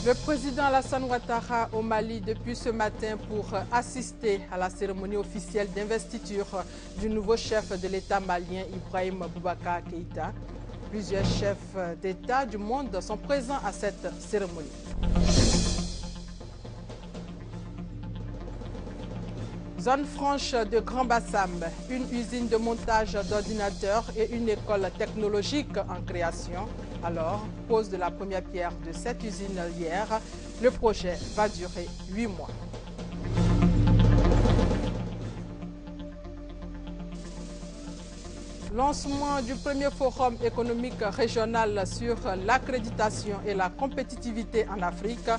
Le président Alassane Ouattara au Mali depuis ce matin pour assister à la cérémonie officielle d'investiture du nouveau chef de l'État malien Ibrahim Boubacar Keïta. Plusieurs chefs d'État du monde sont présents à cette cérémonie. Zone franche de Grand Bassam, une usine de montage d'ordinateurs et une école technologique en création. Alors, pose de la première pierre de cette usine hier, le projet va durer 8 mois. Lancement du premier forum économique régional sur l'accréditation et la compétitivité en Afrique.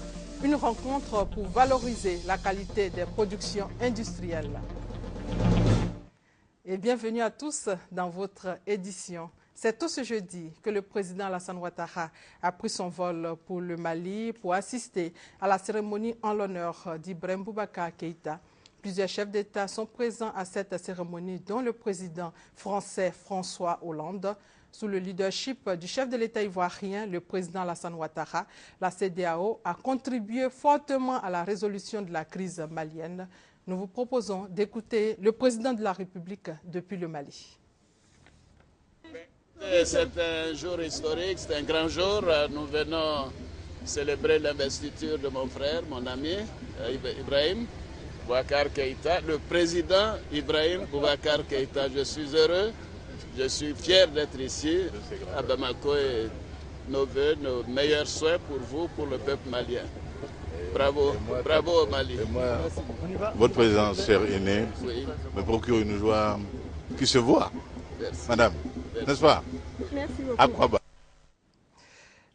Une rencontre pour valoriser la qualité des productions industrielles. Et bienvenue à tous dans votre édition. C'est tout ce jeudi que le président Alassane Ouattara a pris son vol pour le Mali pour assister à la cérémonie en l'honneur d'Ibrahim Boubacar Keïta. Plusieurs chefs d'État sont présents à cette cérémonie, dont le président français François Hollande. Sous le leadership du chef de l'État ivoirien, le président Alassane Ouattara, la CEDEAO a contribué fortement à la résolution de la crise malienne. Nous vous proposons d'écouter le président de la République depuis le Mali. C'est un jour historique, c'est un grand jour. Nous venons célébrer l'investiture de mon frère, mon ami Ibrahim Boubacar Keïta, le président Ibrahim Boubacar Keïta. Je suis heureux. Je suis fier d'être ici à Bamako et nos voeux, nos meilleurs soins pour vous, pour le peuple malien. Bravo, bravo au Mali. Votre présence, cher aîné, me procure une joie qui se voit. Merci. Madame, n'est-ce pas? Merci beaucoup. À quoi bas?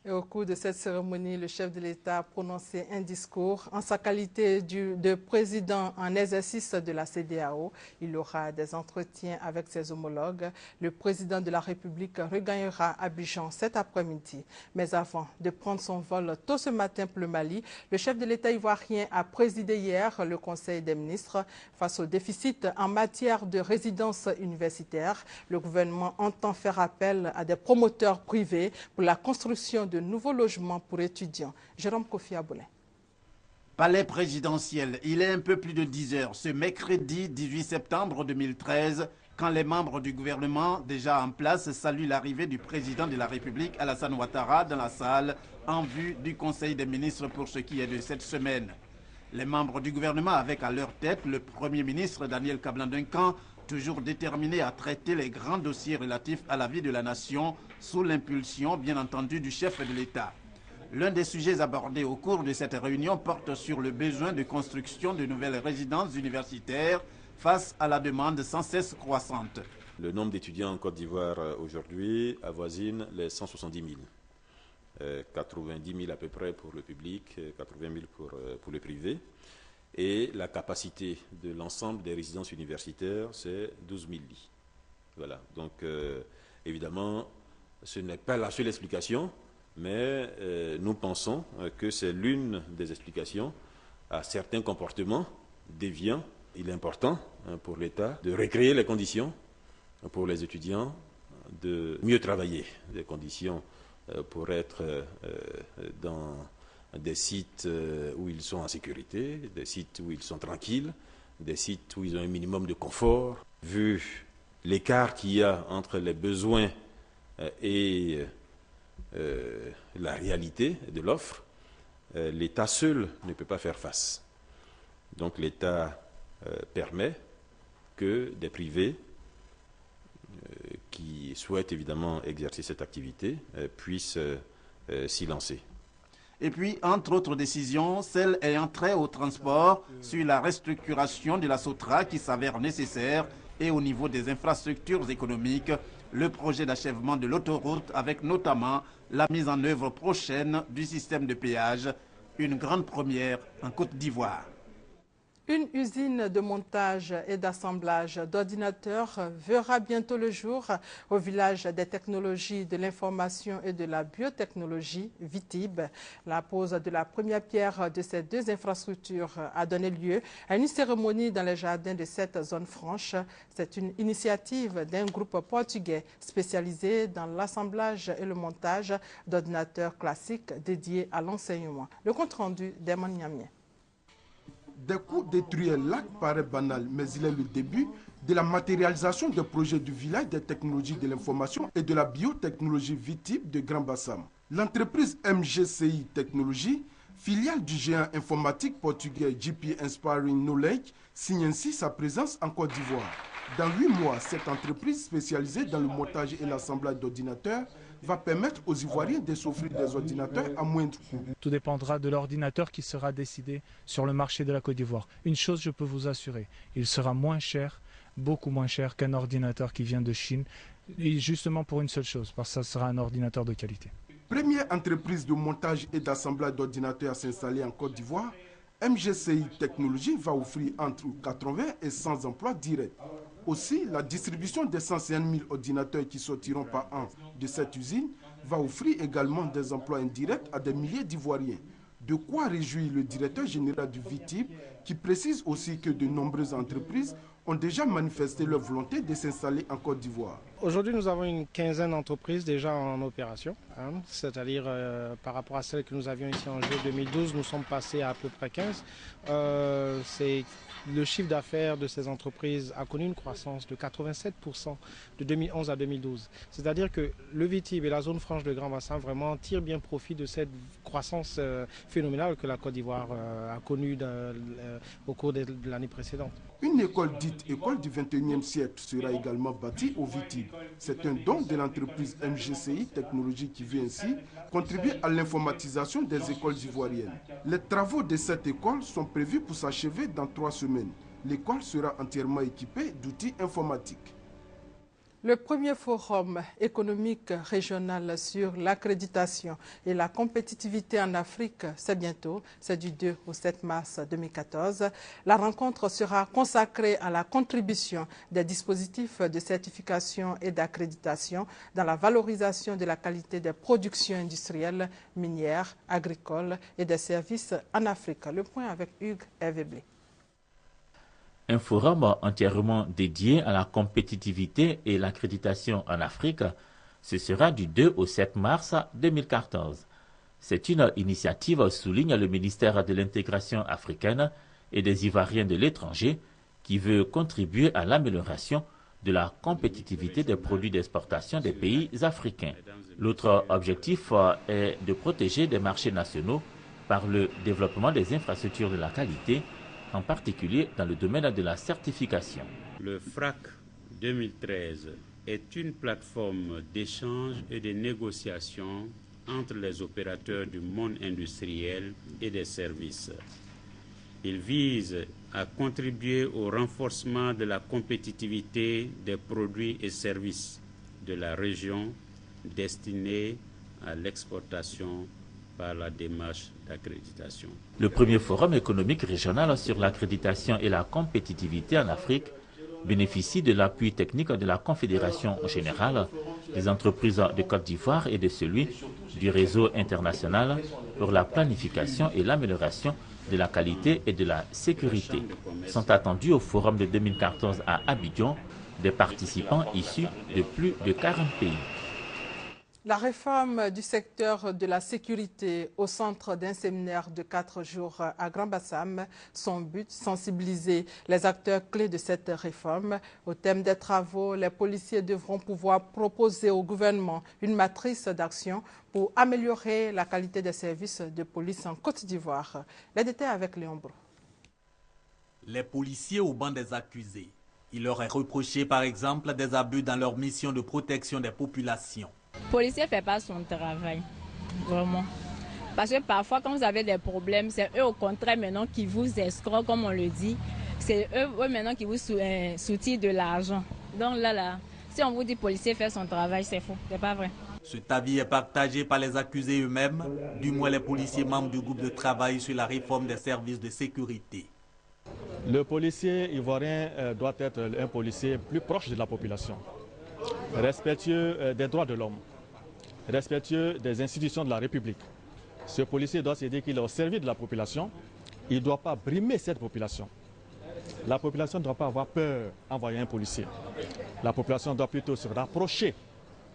Et au cours de cette cérémonie, le chef de l'État a prononcé un discours en sa qualité de président en exercice de la CEDEAO. Il aura des entretiens avec ses homologues. Le président de la République regagnera Abidjan cet après-midi. Mais avant de prendre son vol tôt ce matin pour le Mali, le chef de l'État ivoirien a présidé hier le Conseil des ministres. Face au déficit en matière de résidence universitaire, le gouvernement entend faire appel à des promoteurs privés pour la construction de nouveaux logements pour étudiants. Jérôme Kofi Aboulin. Palais présidentiel, il est un peu plus de 10 heures ce mercredi 18 septembre 2013 quand les membres du gouvernement déjà en place saluent l'arrivée du président de la République Alassane Ouattara dans la salle en vue du Conseil des ministres pour ce qui est de cette semaine. Les membres du gouvernement avec à leur tête le Premier ministre Daniel Kablan-Duncan, toujours déterminé à traiter les grands dossiers relatifs à la vie de la nation sous l'impulsion, bien entendu, du chef de l'État. L'un des sujets abordés au cours de cette réunion porte sur le besoin de construction de nouvelles résidences universitaires face à la demande sans cesse croissante. Le nombre d'étudiants en Côte d'Ivoire aujourd'hui avoisine les 170 000. 90 000 à peu près pour le public, 80 000 pour le privé. Et la capacité de l'ensemble des résidences universitaires, c'est 12 000 lits. Voilà. Donc, évidemment, ce n'est pas la seule explication, mais nous pensons que c'est l'une des explications à certains comportements déviants. Il est important pour l'État de recréer les conditions pour les étudiants de mieux travailler, des conditions pour être dans des sites où ils sont en sécurité, des sites où ils sont tranquilles, des sites où ils ont un minimum de confort. Vu l'écart qu'il y a entre les besoins et la réalité de l'offre, l'État seul ne peut pas faire face. Donc l'État permet que des privés qui souhaitent évidemment exercer cette activité puissent s'y lancer. Et puis, entre autres décisions, celle ayant trait au transport sur la restructuration de la SOTRA qui s'avère nécessaire et au niveau des infrastructures économiques, le projet d'achèvement de l'autoroute avec notamment la mise en œuvre prochaine du système de péage, une grande première en Côte d'Ivoire. Une usine de montage et d'assemblage d'ordinateurs verra bientôt le jour au village des technologies de l'information et de la biotechnologie, VITIB. La pose de la première pierre de ces deux infrastructures a donné lieu à une cérémonie dans les jardins de cette zone franche. C'est une initiative d'un groupe portugais spécialisé dans l'assemblage et le montage d'ordinateurs classiques dédiés à l'enseignement. Le compte-rendu d'Emman Niamien. Des coups détruits un lac paraît banal, mais il est le début de la matérialisation des projets du village des technologies de l'information et de la biotechnologie VITIB de Grand Bassam. L'entreprise MGCI Technologies, filiale du géant informatique portugais GP Inspiring Knowledge, signe ainsi sa présence en Côte d'Ivoire. Dans 8 mois, cette entreprise spécialisée dans le montage et l'assemblage d'ordinateurs va permettre aux Ivoiriens de s'offrir des ordinateurs à moindre coût. Tout dépendra de l'ordinateur qui sera décidé sur le marché de la Côte d'Ivoire. Une chose, je peux vous assurer, il sera moins cher, beaucoup moins cher qu'un ordinateur qui vient de Chine, et justement pour une seule chose, parce que ça sera un ordinateur de qualité. Première entreprise de montage et d'assemblage d'ordinateurs à s'installer en Côte d'Ivoire, MGCI Technologies va offrir entre 80 et 100 emplois directs. Aussi, la distribution des 150 000 ordinateurs qui sortiront par an de cette usine va offrir également des emplois indirects à des milliers d'Ivoiriens. De quoi réjouir le directeur général du VITIB, qui précise aussi que de nombreuses entreprises ont déjà manifesté leur volonté de s'installer en Côte d'Ivoire. Aujourd'hui, nous avons une quinzaine d'entreprises déjà en opération, c'est-à-dire par rapport à celles que nous avions ici en juillet 2012, nous sommes passés à peu près 15. Le chiffre d'affaires de ces entreprises a connu une croissance de 87% de 2011 à 2012. C'est-à-dire que le VITIB et la zone franche de Grand Bassam vraiment tirent bien profit de cette croissance phénoménale que la Côte d'Ivoire a connue au cours de l'année précédente. Une école dite école du 21e siècle sera également bâtie au VITIB. C'est un don de l'entreprise MGCI Technologies qui veut ainsi contribuer à l'informatisation des écoles ivoiriennes. Les travaux de cette école sont prévus pour s'achever dans 3 semaines. L'école sera entièrement équipée d'outils informatiques. Le premier forum économique régional sur l'accréditation et la compétitivité en Afrique, c'est bientôt, c'est du 2 au 7 mars 2014. La rencontre sera consacrée à la contribution des dispositifs de certification et d'accréditation dans la valorisation de la qualité des productions industrielles, minières, agricoles et des services en Afrique. Le point avec Hugues Hervé-Blé. Un forum entièrement dédié à la compétitivité et l'accréditation en Afrique, ce sera du 2 au 7 mars 2014. C'est une initiative, souligne le ministère de l'intégration africaine et des Ivoiriens de l'étranger, qui veut contribuer à l'amélioration de la compétitivité des produits d'exportation des pays africains. L'autre objectif est de protéger des marchés nationaux par le développement des infrastructures de la qualité, en particulier dans le domaine de la certification. Le FRAC 2013 est une plateforme d'échange et de négociation entre les opérateurs du monde industriel et des services. Il vise à contribuer au renforcement de la compétitivité des produits et services de la région destinés à l'exportation par la démarche d'accréditation. Le premier forum économique régional sur l'accréditation et la compétitivité en Afrique bénéficie de l'appui technique de la Confédération générale des entreprises de Côte d'Ivoire et de celui du réseau international pour la planification et l'amélioration de la qualité et de la sécurité. Sont attendus au forum de 2014 à Abidjan des participants issus de plus de 40 pays. La réforme du secteur de la sécurité au centre d'un séminaire de 4 jours à Grand Bassam. Son but, sensibiliser les acteurs clés de cette réforme. Au thème des travaux, les policiers devront pouvoir proposer au gouvernement une matrice d'action pour améliorer la qualité des services de police en Côte d'Ivoire. Les détails avec Léon Bro. Les policiers au banc des accusés. Il leur est reproché par exemple des abus dans leur mission de protection des populations. Le policier ne fait pas son travail, vraiment. Parce que parfois, quand vous avez des problèmes, c'est eux au contraire maintenant qui vous escroquent, comme on le dit. C'est eux maintenant qui vous soutirent de l'argent. Donc là, si on vous dit policier fait son travail, c'est faux, c'est pas vrai. Cet avis est partagé par les accusés eux-mêmes, du moins les policiers membres du groupe de travail sur la réforme des services de sécurité. Le policier ivoirien doit être un policier plus proche de la population, respectueux des droits de l'homme, respectueux des institutions de la République. Ce policier doit se dire qu'il est au service de la population. Il ne doit pas brimer cette population. La population ne doit pas avoir peur d'envoyer un policier. La population doit plutôt se rapprocher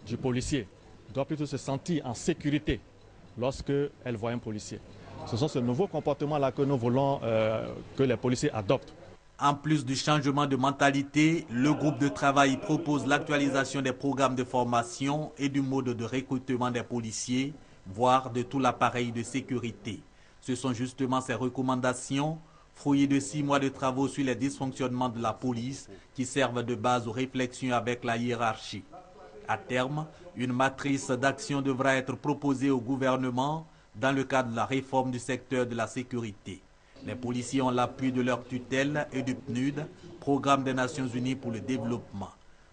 du policier, doit plutôt se sentir en sécurité lorsqu'elle voit un policier. Ce sont ces nouveaux comportements-là que nous voulons que les policiers adoptent. En plus du changement de mentalité, le groupe de travail propose l'actualisation des programmes de formation et du mode de recrutement des policiers, voire de tout l'appareil de sécurité. Ce sont justement ces recommandations, fruits de 6 mois de travaux sur les dysfonctionnements de la police, qui servent de base aux réflexions avec la hiérarchie. À terme, une matrice d'action devra être proposée au gouvernement dans le cadre de la réforme du secteur de la sécurité. Les policiers ont l'appui de leur tutelle et du PNUD, Programme des Nations Unies pour le développement.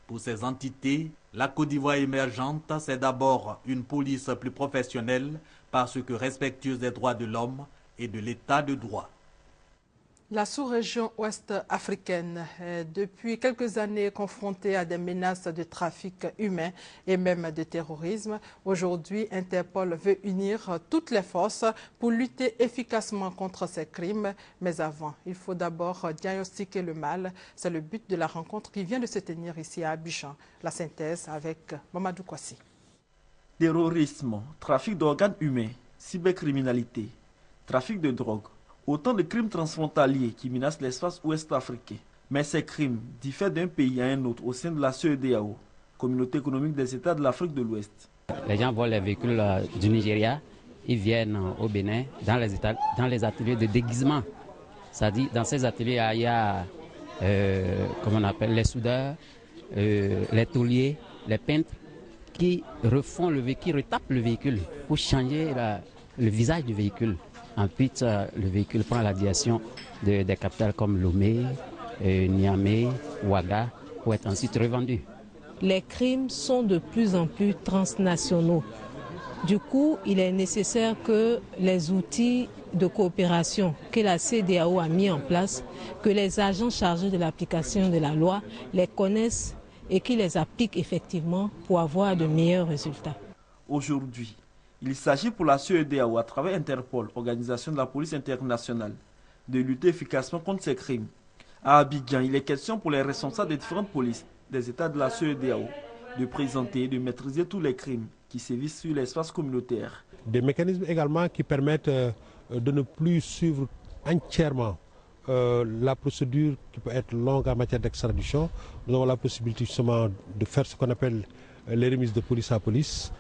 Pour ces entités, la Côte d'Ivoire émergente, c'est d'abord une police plus professionnelle parce que respectueuse des droits de l'homme et de l'état de droit. La sous-région ouest africaine est depuis quelques années confrontée à des menaces de trafic humain et même de terrorisme. Aujourd'hui, Interpol veut unir toutes les forces pour lutter efficacement contre ces crimes. Mais avant, il faut d'abord diagnostiquer le mal. C'est le but de la rencontre qui vient de se tenir ici à Abidjan. La synthèse avec Mamadou Kwasi. Terrorisme, trafic d'organes humains, cybercriminalité, trafic de drogue. Autant de crimes transfrontaliers qui menacent l'espace ouest africain. Mais ces crimes diffèrent d'un pays à un autre au sein de la CEDEAO, Communauté économique des États de l'Afrique de l'Ouest. Les gens volent les véhicules du Nigeria, ils viennent au Bénin dans les ateliers de déguisement. C'est-à-dire dans ces ateliers, il y a comment on appelle, les soudeurs, les tauliers, les peintres qui refont le véhicule, qui retapent le véhicule pour changer le visage du véhicule. Ensuite, le véhicule prend la direction des capitales comme Lomé, Niamey, Ouaga, pour être ensuite revendu. Les crimes sont de plus en plus transnationaux. Du coup, il est nécessaire que les outils de coopération que la CEDEAO a mis en place, que les agents chargés de l'application de la loi les connaissent et qu'ils les appliquent effectivement pour avoir de meilleurs résultats. Aujourd'hui, il s'agit pour la CEDEAO, à travers Interpol, Organisation de la police internationale, de lutter efficacement contre ces crimes. À Abidjan, il est question pour les responsables des différentes polices des États de la CEDEAO de présenter et de maîtriser tous les crimes qui sévissent sur l'espace communautaire. Des mécanismes également qui permettent de ne plus suivre entièrement la procédure qui peut être longue en matière d'extradition. Nous avons la possibilité justement de faire ce qu'on appelle les remises de police à police,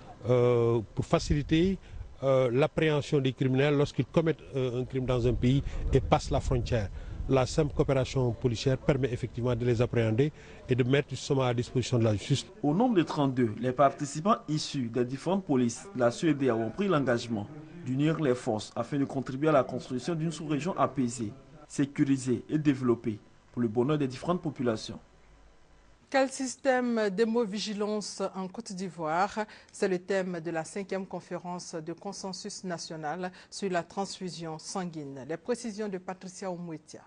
pour faciliter l'appréhension des criminels lorsqu'ils commettent un crime dans un pays et passent la frontière. La simple coopération policière permet effectivement de les appréhender et de mettre justement à disposition de la justice. Au nombre de 32, les participants issus des différentes polices de la CEDEAO ont pris l'engagement d'unir les forces afin de contribuer à la construction d'une sous-région apaisée, sécurisée et développée pour le bonheur des différentes populations. Quel système d'hémovigilance en Côte d'Ivoire? C'est le thème de la 5e conférence de consensus national sur la transfusion sanguine. Les précisions de Patricia Oumouetia.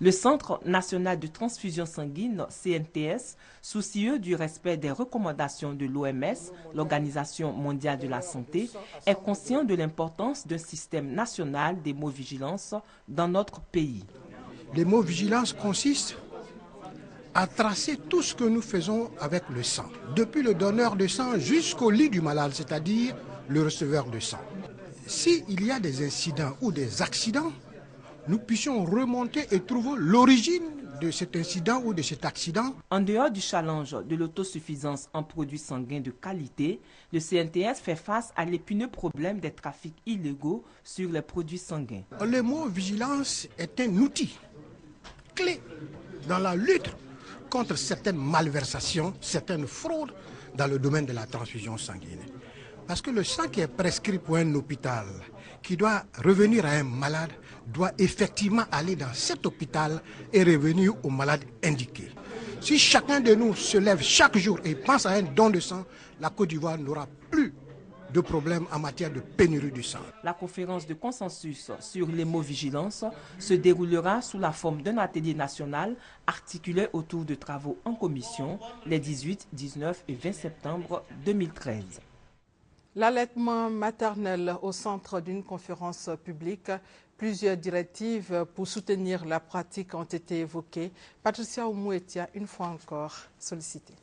Le Centre national de transfusion sanguine, CNTS, soucieux du respect des recommandations de l'OMS, l'Organisation mondiale de la santé, est conscient de l'importance d'un système national d'hémovigilance dans notre pays. L'hémovigilance consiste à tracer tout ce que nous faisons avec le sang, depuis le donneur de sang jusqu'au lit du malade, c'est-à-dire le receveur de sang. S'il y a des incidents ou des accidents, nous puissions remonter et trouver l'origine de cet incident ou de cet accident. En dehors du challenge de l'autosuffisance en produits sanguins de qualité, le CNTS fait face à l'épineux problème des trafics illégaux sur les produits sanguins. L'hémovigilance est un outil clé dans la lutte contre certaines malversations, certaines fraudes dans le domaine de la transfusion sanguine. Parce que le sang qui est prescrit pour un hôpital, qui doit revenir à un malade, doit effectivement aller dans cet hôpital et revenir au malade indiqué. Si chacun de nous se lève chaque jour et pense à un don de sang, la Côte d'Ivoire n'aura plus de problèmes en matière de pénurie du sang. La conférence de consensus sur l'hémovigilance se déroulera sous la forme d'un atelier national articulé autour de travaux en commission les 18, 19 et 20 septembre 2013. L'allaitement maternel au centre d'une conférence publique. Plusieurs directives pour soutenir la pratique ont été évoquées. Patricia Oumouetia, une fois encore, sollicitée.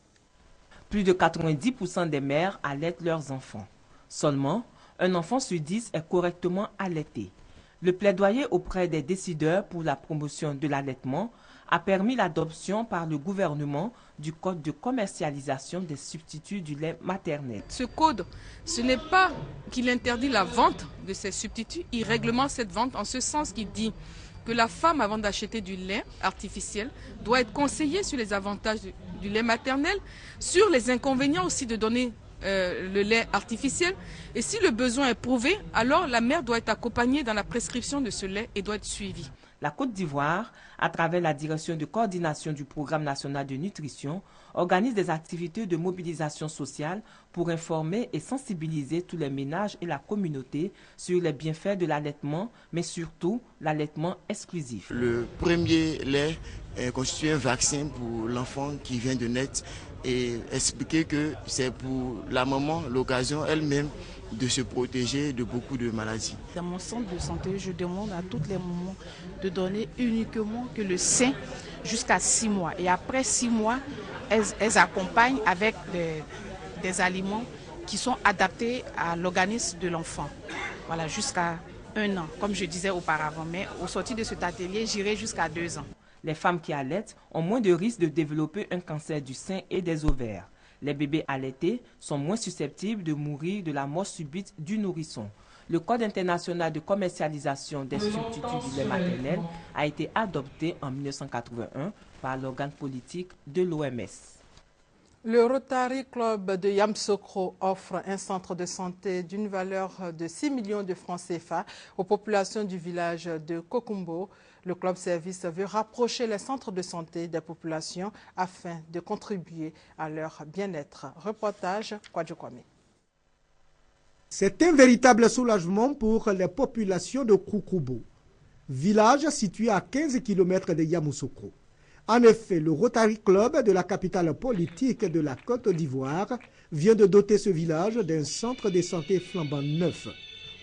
Plus de 90% des mères allaitent leurs enfants. Seulement, un enfant sur 10 est correctement allaité. Le plaidoyer auprès des décideurs pour la promotion de l'allaitement a permis l'adoption par le gouvernement du code de commercialisation des substituts du lait maternel. Ce code, ce n'est pas qu'il interdit la vente de ces substituts, il réglemente cette vente en ce sens qu'il dit que la femme, avant d'acheter du lait artificiel, doit être conseillée sur les avantages du lait maternel, sur les inconvénients aussi de donner le lait artificiel. Et si le besoin est prouvé, alors la mère doit être accompagnée dans la prescription de ce lait et doit être suivie. La Côte d'Ivoire, à travers la direction de coordination du Programme national de nutrition, organise des activités de mobilisation sociale pour informer et sensibiliser tous les ménages et la communauté sur les bienfaits de l'allaitement, mais surtout l'allaitement exclusif. Le premier lait constitue un vaccin pour l'enfant qui vient de naître et expliquer que c'est pour la maman l'occasion elle-même de se protéger de beaucoup de maladies. Dans mon centre de santé, je demande à toutes les mamans de donner uniquement que le sein jusqu'à 6 mois. Et après 6 mois, elles accompagnent avec des aliments qui sont adaptés à l'organisme de l'enfant. Voilà, jusqu'à 1 an, comme je disais auparavant. Mais au sortir de cet atelier, j'irai jusqu'à 2 ans. Les femmes qui allaitent ont moins de risques de développer un cancer du sein et des ovaires. Les bébés allaités sont moins susceptibles de mourir de la mort subite du nourrisson. Le Code international de commercialisation des substituts du lait maternel a été adopté en 1981 par l'organe politique de l'OMS. Le Rotary Club de Yamoussoukro offre un centre de santé d'une valeur de 6 millions de francs CFA aux populations du village de Kokumbo. Le club service veut rapprocher les centres de santé des populations afin de contribuer à leur bien-être. Reportage Kwadjo Kwame. C'est un véritable soulagement pour les populations de Kokumbo, village situé à 15 km de Yamoussoukro. En effet, le Rotary Club de la capitale politique de la Côte d'Ivoire vient de doter ce village d'un centre de santé flambant neuf.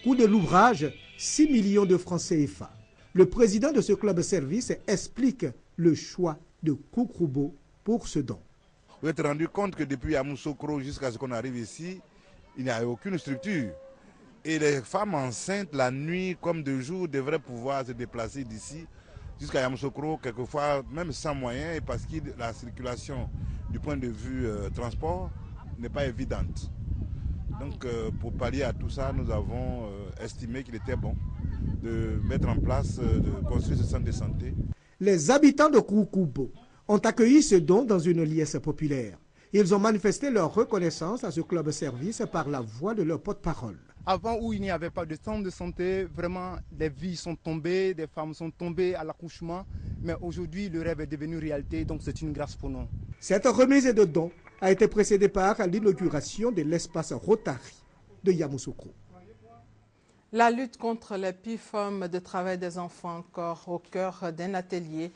Coût de l'ouvrage, 6 millions de francs CFA. Le président de ce club service explique le choix de Koukroubo pour ce don. Vous êtes rendu compte que depuis Yamoussoukro jusqu'à ce qu'on arrive ici, il n'y a aucune structure. Et les femmes enceintes, la nuit comme de jour, devraient pouvoir se déplacer d'ici jusqu'à Yamoussoukro, quelquefois même sans moyens, parce que la circulation du point de vue transport n'est pas évidente. Donc pour pallier à tout ça, nous avons estimé qu'il était bon de mettre en place, de construire ce centre de santé. Les habitants de Koukoubo ont accueilli ce don dans une liesse populaire. Ils ont manifesté leur reconnaissance à ce club service par la voix de leur porte-parole. Avant où il n'y avait pas de centre de santé, vraiment des vies sont tombées, des femmes sont tombées à l'accouchement. Mais aujourd'hui, le rêve est devenu réalité, donc c'est une grâce pour nous. Cette remise de dons a été précédée par l'inauguration de l'espace Rotary de Yamoussoukro. La lutte contre les pires formes de travail des enfants encore au cœur d'un atelier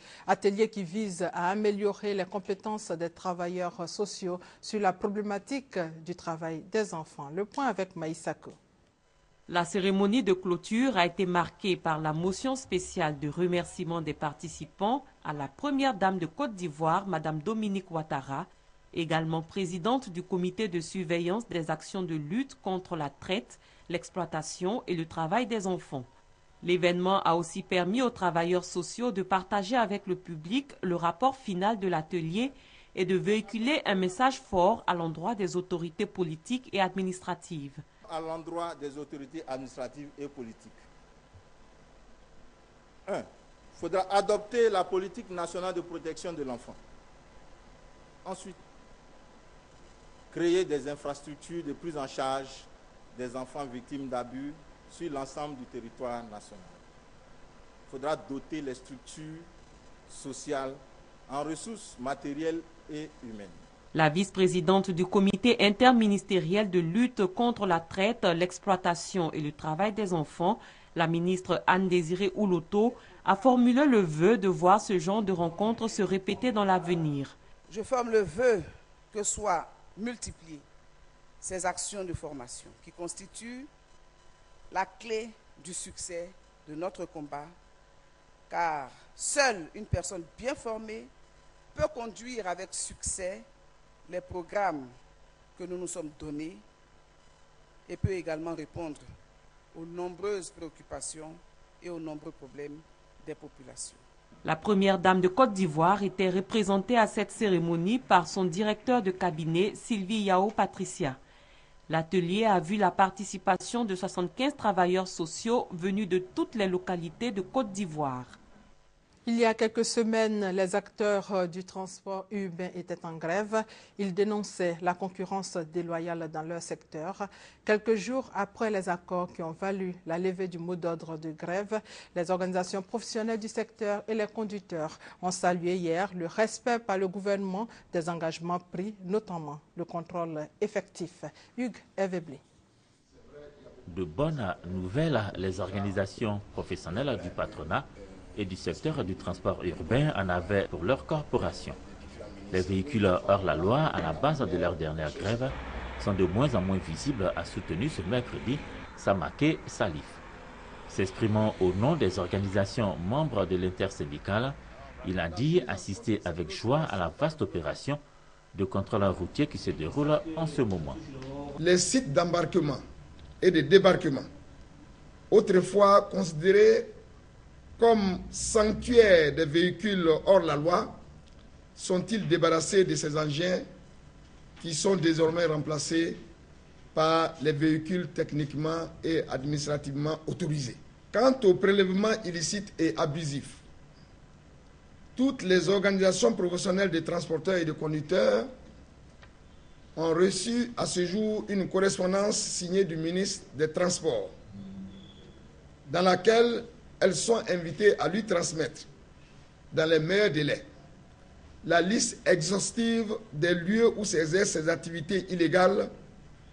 qui vise à améliorer les compétences des travailleurs sociaux sur la problématique du travail des enfants. Le point avec Maïsako. La cérémonie de clôture a été marquée par la motion spéciale de remerciement des participants à la première dame de Côte d'Ivoire, Mme Dominique Ouattara, également présidente du comité de surveillance des actions de lutte contre la traite, l'exploitation et le travail des enfants. L'événement a aussi permis aux travailleurs sociaux de partager avec le public le rapport final de l'atelier et de véhiculer un message fort à l'endroit des autorités politiques et administratives. À l'endroit des autorités administratives et politiques. 1. Il faudra adopter la politique nationale de protection de l'enfant. Ensuite, créer des infrastructures de prise en charge des enfants victimes d'abus sur l'ensemble du territoire national. Il faudra doter les structures sociales en ressources matérielles et humaines. La vice-présidente du comité interministériel de lutte contre la traite, l'exploitation et le travail des enfants, la ministre Anne-Désirée Ouloto, a formulé le vœu de voir ce genre de rencontres se répéter dans l'avenir. Je forme le vœu que soient multipliées ces actions de formation qui constituent la clé du succès de notre combat, car seule une personne bien formée peut conduire avec succès les programmes que nous nous sommes donnés et peut également répondre aux nombreuses préoccupations et aux nombreux problèmes des populations. La première dame de Côte d'Ivoire était représentée à cette cérémonie par son directeur de cabinet, Sylvie Yao Patricia. L'atelier a vu la participation de 75 travailleurs sociaux venus de toutes les localités de Côte d'Ivoire. Il y a quelques semaines, les acteurs du transport urbain étaient en grève. Ils dénonçaient la concurrence déloyale dans leur secteur. Quelques jours après les accords qui ont valu la levée du mot d'ordre de grève, les organisations professionnelles du secteur et les conducteurs ont salué hier le respect par le gouvernement des engagements pris, notamment le contrôle effectif. Hugues Eveblé. De bonnes nouvelles, les organisations professionnelles du patronat et du secteur du transport urbain en avaient pour leur corporation. Les véhicules hors la loi à la base de leur dernière grève sont de moins en moins visibles, a soutenu ce mercredi Samaké Salif. S'exprimant au nom des organisations membres de l'intersyndicale, il a dit assister avec joie à la vaste opération de contrôle routier qui se déroule en ce moment. Les sites d'embarquement et de débarquement, autrefois considérés comme sanctuaires des véhicules hors la loi, sont-ils débarrassés de ces engins qui sont désormais remplacés par les véhicules techniquement et administrativement autorisés. Quant au prélèvement illicite et abusif, toutes les organisations professionnelles de transporteurs et de conducteurs ont reçu à ce jour une correspondance signée du ministre des Transports, dans laquelle elles sont invitées à lui transmettre, dans les meilleurs délais, la liste exhaustive des lieux où s'exercent ces activités illégales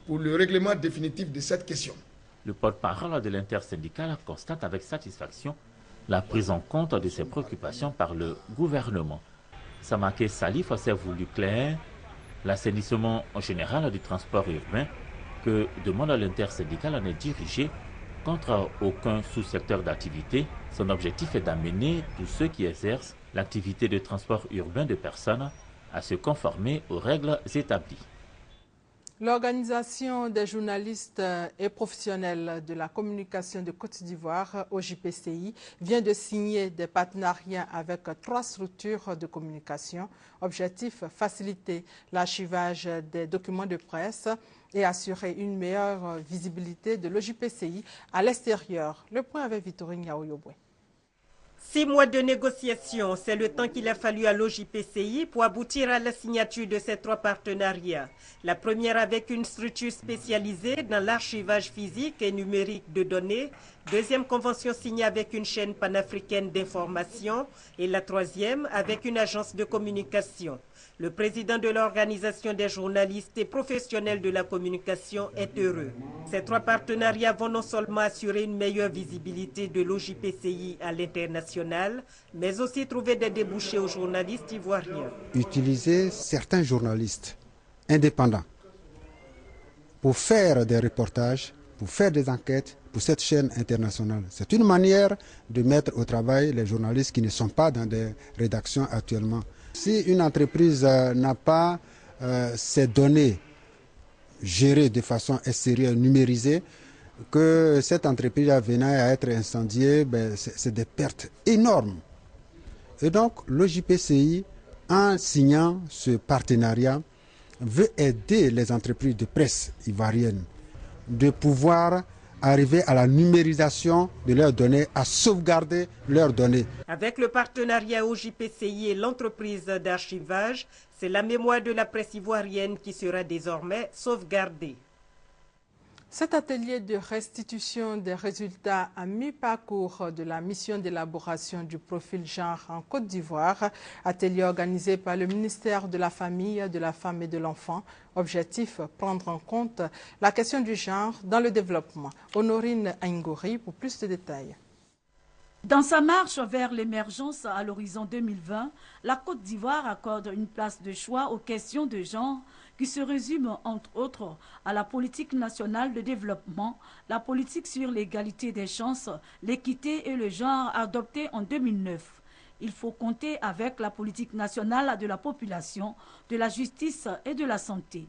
pour le règlement définitif de cette question. Le porte-parole de l'intersyndicale constate avec satisfaction la prise en compte de ces préoccupations par le gouvernement. Samaké Salif s'est voulu clair l'assainissement en général du transport urbain que demande l'intersyndicale n'est dirigé contre aucun sous-secteur d'activité. Son objectif est d'amener tous ceux qui exercent l'activité de transport urbain de personnes à se conformer aux règles établies. L'Organisation des journalistes et professionnels de la communication de Côte d'Ivoire, OJPCI, vient de signer des partenariats avec 3 structures de communication. Objectif, faciliter l'archivage des documents de presse et assurer une meilleure visibilité de l'OJPCI à l'extérieur. Le point avec Victorine Yaoyobwe. 6 mois de négociations, c'est le temps qu'il a fallu à l'OJPCI pour aboutir à la signature de ces 3 partenariats. La première avec une structure spécialisée dans l'archivage physique et numérique de données. Deuxième convention signée avec une chaîne panafricaine d'information. Et la troisième avec une agence de communication. Le président de l'Organisation des journalistes et professionnels de la communication est heureux. Ces 3 partenariats vont non seulement assurer une meilleure visibilité de l'OJPCI à l'international, mais aussi trouver des débouchés aux journalistes ivoiriens. Utiliser certains journalistes indépendants pour faire des reportages, pour faire des enquêtes pour cette chaîne internationale. C'est une manière de mettre au travail les journalistes qui ne sont pas dans des rédactions actuellement. Si une entreprise n'a pas ces données gérées de façon extérieure, numérisées, que cette entreprise venant à être incendiée, c'est des pertes énormes. Et donc l'OJPCI, en signant ce partenariat, veut aider les entreprises de presse ivoiriennes de pouvoir arriver à la numérisation de leurs données, à sauvegarder leurs données. Avec le partenariat OJPCI et l'entreprise d'archivage, c'est la mémoire de la presse ivoirienne qui sera désormais sauvegardée. Cet atelier de restitution des résultats à mi-parcours de la mission d'élaboration du profil genre en Côte d'Ivoire, atelier organisé par le ministère de la Famille, de la Femme et de l'Enfant. Objectif, prendre en compte la question du genre dans le développement. Honorine Aingori pour plus de détails. Dans sa marche vers l'émergence à l'horizon 2020, la Côte d'Ivoire accorde une place de choix aux questions de genre qui se résument entre autres à la politique nationale de développement, la politique sur l'égalité des chances, l'équité et le genre adoptée en 2009. Il faut compter avec la politique nationale de la population, de la justice et de la santé.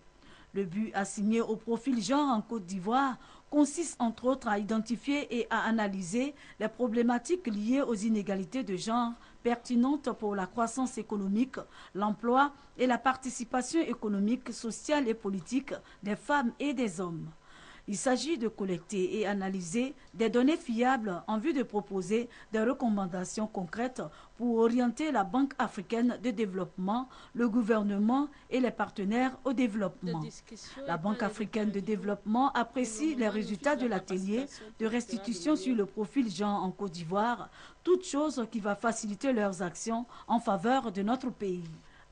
Le but assigné au profil genre en Côte d'Ivoire consiste entre autres à identifier et à analyser les problématiques liées aux inégalités de genre pertinentes pour la croissance économique, l'emploi et la participation économique, sociale et politique des femmes et des hommes. Il s'agit de collecter et analyser des données fiables en vue de proposer des recommandations concrètes pour orienter la Banque africaine de développement, le gouvernement et les partenaires au développement. La Banque africaine de développement apprécie les résultats de l'atelier de restitution sur le profil genre en Côte d'Ivoire, toute chose qui va faciliter leurs actions en faveur de notre pays.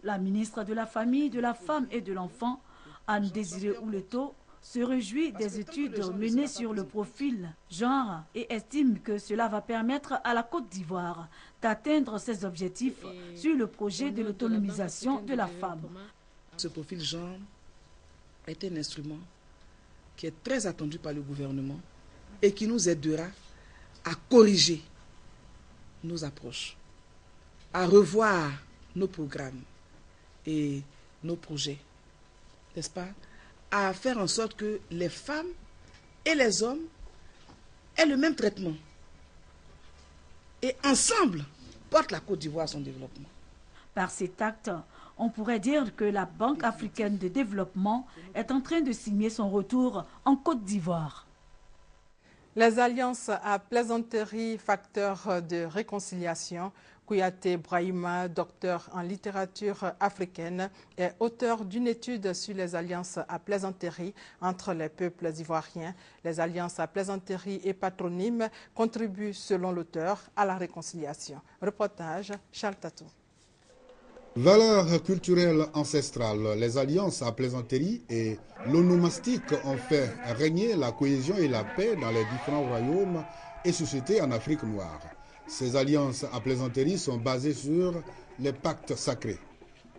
La ministre de la Famille, de la Femme et de l'Enfant, Anne Désiré Ouleto, se réjouit des études menées sur le profil genre et estime que cela va permettre à la Côte d'Ivoire d'atteindre ses objectifs sur le projet de l'autonomisation de la femme. Ce profil genre est un instrument qui est très attendu par le gouvernement et qui nous aidera à corriger nos approches, à revoir nos programmes et nos projets, n'est-ce pas ? À faire en sorte que les femmes et les hommes aient le même traitement. Et ensemble, portent la Côte d'Ivoire à son développement. Par cet acte, on pourrait dire que la Banque africaine de développement est en train de signer son retour en Côte d'Ivoire. Les alliances à plaisanterie, facteur de réconciliation. Kouyaté Brahima, docteur en littérature africaine, est auteur d'une étude sur les alliances à plaisanterie entre les peuples ivoiriens. Les alliances à plaisanterie et patronymes contribuent, selon l'auteur, à la réconciliation. Reportage, Charles Tatou. Valeurs culturelles ancestrales, les alliances à plaisanterie et l'onomastique ont fait régner la cohésion et la paix dans les différents royaumes et sociétés en Afrique noire. Ces alliances à plaisanterie sont basées sur les pactes sacrés.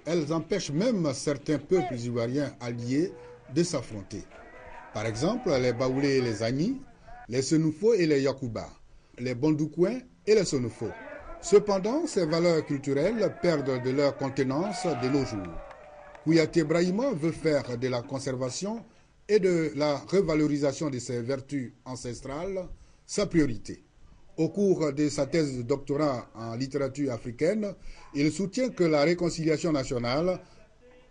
Elles empêchent même certains peuples ivoiriens alliés de s'affronter. Par exemple, les Baoulés et les Agnis, les Senoufo et les Yakuba, les Bondoukouins et les Sonofo. Cependant, ces valeurs culturelles perdent de leur contenance de nos jours. Kouyaté Brahima veut faire de la conservation et de la revalorisation de ces vertus ancestrales sa priorité. Au cours de sa thèse de doctorat en littérature africaine, il soutient que la réconciliation nationale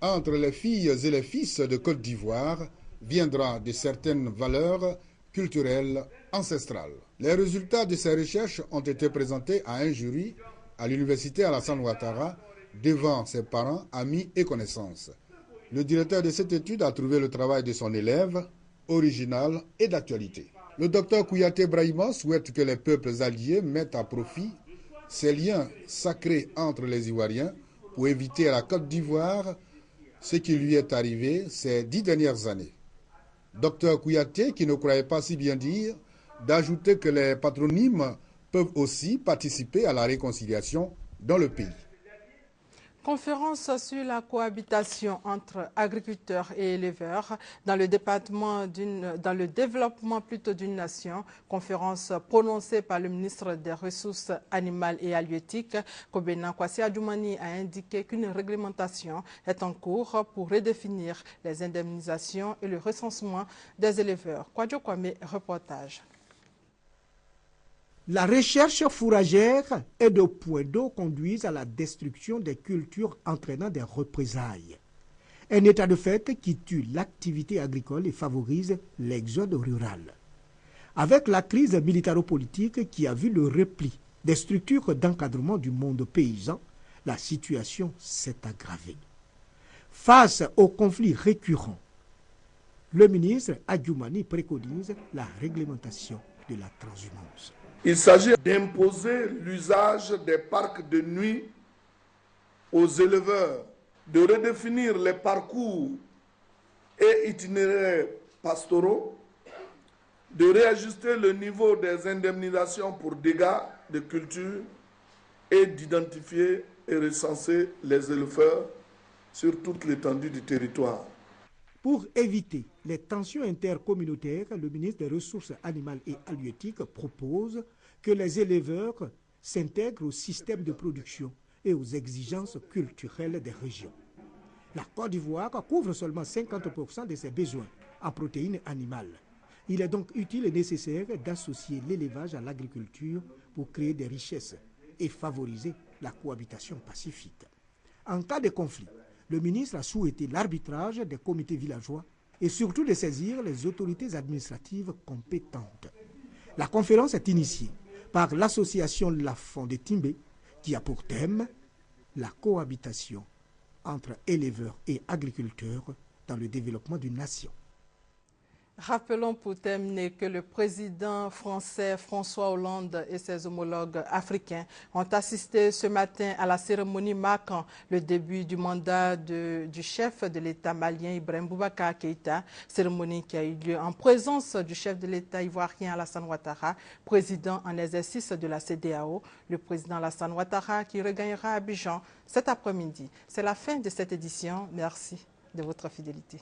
entre les filles et les fils de Côte d'Ivoire viendra de certaines valeurs culturelles ancestrales. Les résultats de ces recherches ont été présentés à un jury à l'université Alassane Ouattara devant ses parents, amis et connaissances. Le directeur de cette étude a trouvé le travail de son élève original et d'actualité. Le docteur Kouyaté Brahima souhaite que les peuples alliés mettent à profit ces liens sacrés entre les Ivoiriens pour éviter à la Côte d'Ivoire ce qui lui est arrivé ces 10 dernières années. Docteur Kouyaté, qui ne croyait pas si bien dire, d'ajouter que les patronymes peuvent aussi participer à la réconciliation dans le pays. Conférence sur la cohabitation entre agriculteurs et éleveurs dans le développement d'une nation. Conférence prononcée par le ministre des Ressources animales et halieutiques. Kobena Kwasi Adjoumani a indiqué qu'une réglementation est en cours pour redéfinir les indemnisations et le recensement des éleveurs. Kwadjo Kwame, reportage. La recherche fourragère et de points d'eau conduisent à la destruction des cultures entraînant des représailles. Un état de fait qui tue l'activité agricole et favorise l'exode rural. Avec la crise militaro-politique qui a vu le repli des structures d'encadrement du monde paysan, la situation s'est aggravée. Face aux conflits récurrents, Le ministre Adjoumani préconise la réglementation de la transhumance. Il s'agit d'imposer l'usage des parcs de nuit aux éleveurs, de redéfinir les parcours et itinéraires pastoraux, de réajuster le niveau des indemnisations pour dégâts de culture et d'identifier et recenser les éleveurs sur toute l'étendue du territoire. Pour éviter les tensions intercommunautaires, le ministre des Ressources animales et halieutiques propose que les éleveurs s'intègrent au système de production et aux exigences culturelles des régions. La Côte d'Ivoire couvre seulement 50% de ses besoins en protéines animales. Il est donc utile et nécessaire d'associer l'élevage à l'agriculture pour créer des richesses et favoriser la cohabitation pacifique. En cas de conflit, le ministre a souhaité l'arbitrage des comités villageois et surtout de saisir les autorités administratives compétentes. La conférence est initiée par l'association Lafon de Timbé qui a pour thème la cohabitation entre éleveurs et agriculteurs dans le développement d'une nation. Rappelons pour terminer que le président français François Hollande et ses homologues africains ont assisté ce matin à la cérémonie marquant le début du mandat du chef de l'État malien Ibrahim Boubacar Keïta, cérémonie qui a eu lieu en présence du chef de l'État ivoirien Alassane Ouattara, président en exercice de la CEDEAO, le président Alassane Ouattara qui regagnera Abidjan cet après-midi. C'est la fin de cette édition. Merci de votre fidélité.